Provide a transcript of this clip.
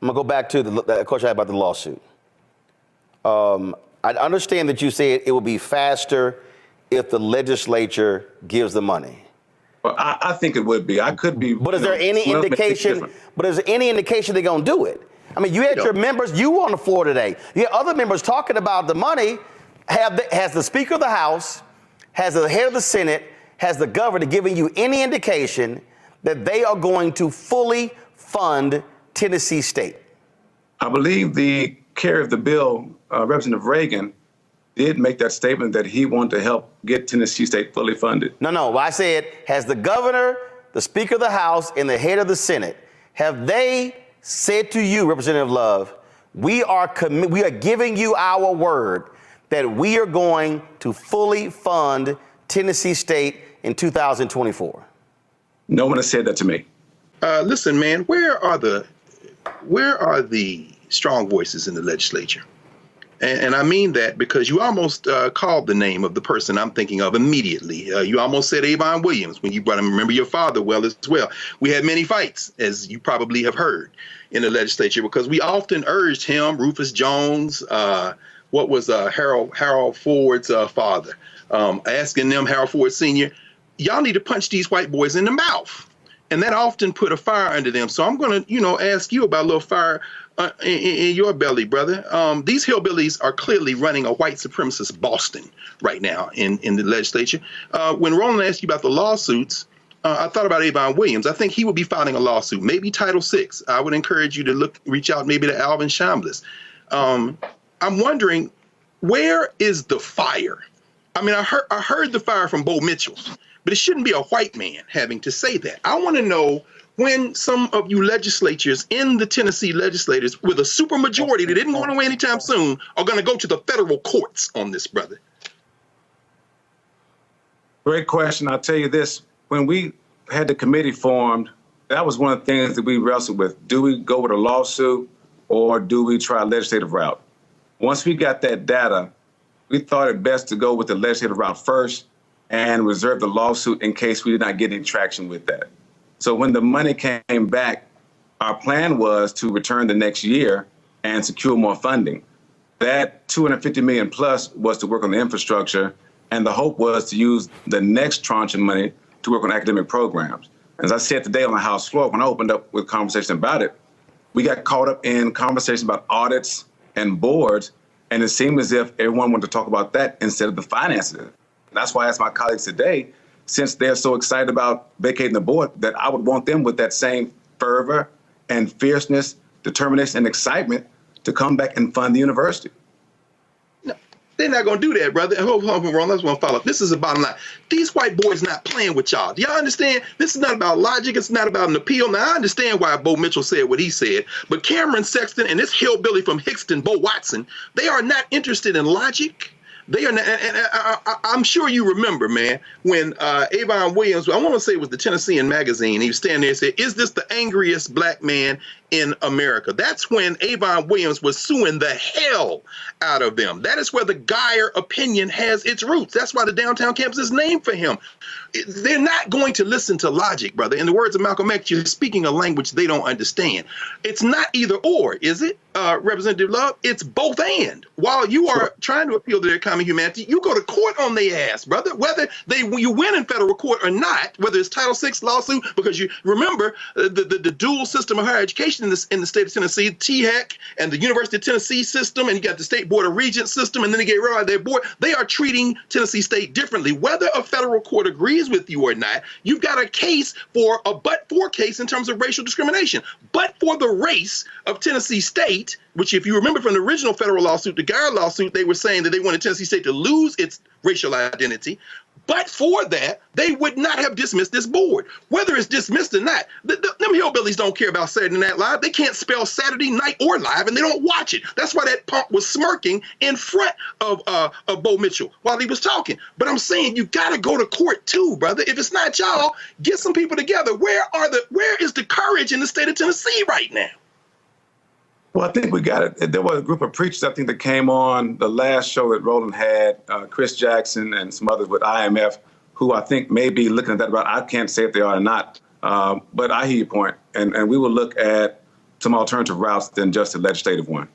I'm going to go back to the question I had about the lawsuit. I understand that you said it would be faster if the legislature gives the money. Well, I think it would be. I could be. But is there any indication? But is there any indication they're going to do it? I mean, you had your members. You were on the floor today. You had other members talking about the money. Has the Speaker of the House, has the head of the Senate, has the governor given you any indication that they are going to fully fund Tennessee State? I believe the carrier of the bill, Representative Reagan, did make that statement that he wanted to help get Tennessee State fully funded. No. I said, has the governor, the Speaker of the House, and the head of the Senate, have they said to you, Representative Love, we are giving you our word that we are going to fully fund Tennessee State in 2024? No one has said that to me. Listen, man, where are the strong voices in the legislature? And I mean that because you almost called the name of the person I'm thinking of immediately. You almost said Avon Williams when you brought him. Remember your father well as well. We had many fights, as you probably have heard, in the legislature because we often urged him, Rufus Jones, what was Harold Ford's father, asking them, Harold Ford Sr., y'all need to punch these white boys in the mouth. And that often put a fire under them. So I'm going to, ask you about a little fire in your belly, brother. These hillbillies are clearly running a white supremacist Boston right now in the legislature. When Roland asked you about the lawsuits, I thought about Avon Williams. I think he would be filing a lawsuit, maybe Title VI. I would encourage you to reach out maybe to Alvin Chambliss. I'm wondering, where is the fire? I mean, I heard the fire from Bo Mitchell, but it shouldn't be a white man having to say that. I want to know when some of you legislatures in the Tennessee legislators with a supermajority that didn't go away anytime soon are going to go to the federal courts on this, brother. Great question. I'll tell you this. When we had the committee formed, that was one of the things that we wrestled with. Do we go with a lawsuit or do we try a legislative route? Once we got that data, we thought it best to go with the legislative route first and reserve the lawsuit in case we did not get any traction with that. So when the money came back, our plan was to return the next year and secure more funding. That $250 million plus was to work on the infrastructure, and the hope was to use the next tranche of money to work on academic programs. As I said today on the House floor, when I opened up with conversation about it, we got caught up in conversations about audits and boards, and it seemed as if everyone wanted to talk about that instead of the finances. That's why I asked my colleagues today, since they're so excited about vacating the board, that I would want them with that same fervor and fierceness, determination, and excitement to come back and fund the university. No, they're not going to do that, brother. Hold on, Ron. I just want to follow up. This is the bottom line. These white boys not playing with y'all. Do y'all understand? This is not about logic. It's not about an appeal. Now, I understand why Bo Mitchell said what he said, but Cameron Sexton and this hillbilly from Hickston, Bo Watson, they are not interested in logic. They are, and I'm sure you remember, man, when Avon Williams, I want to say it was the Tennessean magazine, he was standing there and said, "Is this the angriest black man in America?" That's when Avon Williams was suing the hell out of them. That is where the Geyer opinion has its roots. That's why the downtown campus is named for him. They're not going to listen to logic, brother. In the words of Malcolm X, you're speaking a language they don't understand. It's not either or, is it, Representative Love? It's both and. While you are trying to appeal to their common humanity, you go to court on their ass, brother, whether you win in federal court or not, whether it's Title VI lawsuit, because you remember the dual system of higher education in the state of Tennessee, THEC and the University of Tennessee system, and you got the State Board of Regents system, and then they get rid of their board. They are treating Tennessee State differently. Whether a federal court agrees with you or not, you've got a case for a but-for case in terms of racial discrimination. But for the race of Tennessee State, which if you remember from the original federal lawsuit, the Geyer lawsuit, they were saying that they wanted Tennessee State to lose its racial identity. But for that, they would not have dismissed this board. Whether it's dismissed or not, them hillbillies don't care about Saturday Night Live. They can't spell Saturday night or live, and they don't watch it. That's why that punk was smirking in front of Bo Mitchell while he was talking. But I'm saying you got to go to court too, brother. If it's not y'all, get some people together. Where is the courage in the state of Tennessee right now? Well, I think we got it. There was a group of preachers, I think, that came on the last show that Roland had, Chris Jackson and some others with IMF, who I think may be looking at that route. I can't say if they are or not, but I hear your point. And we will look at some alternative routes than just the legislative one.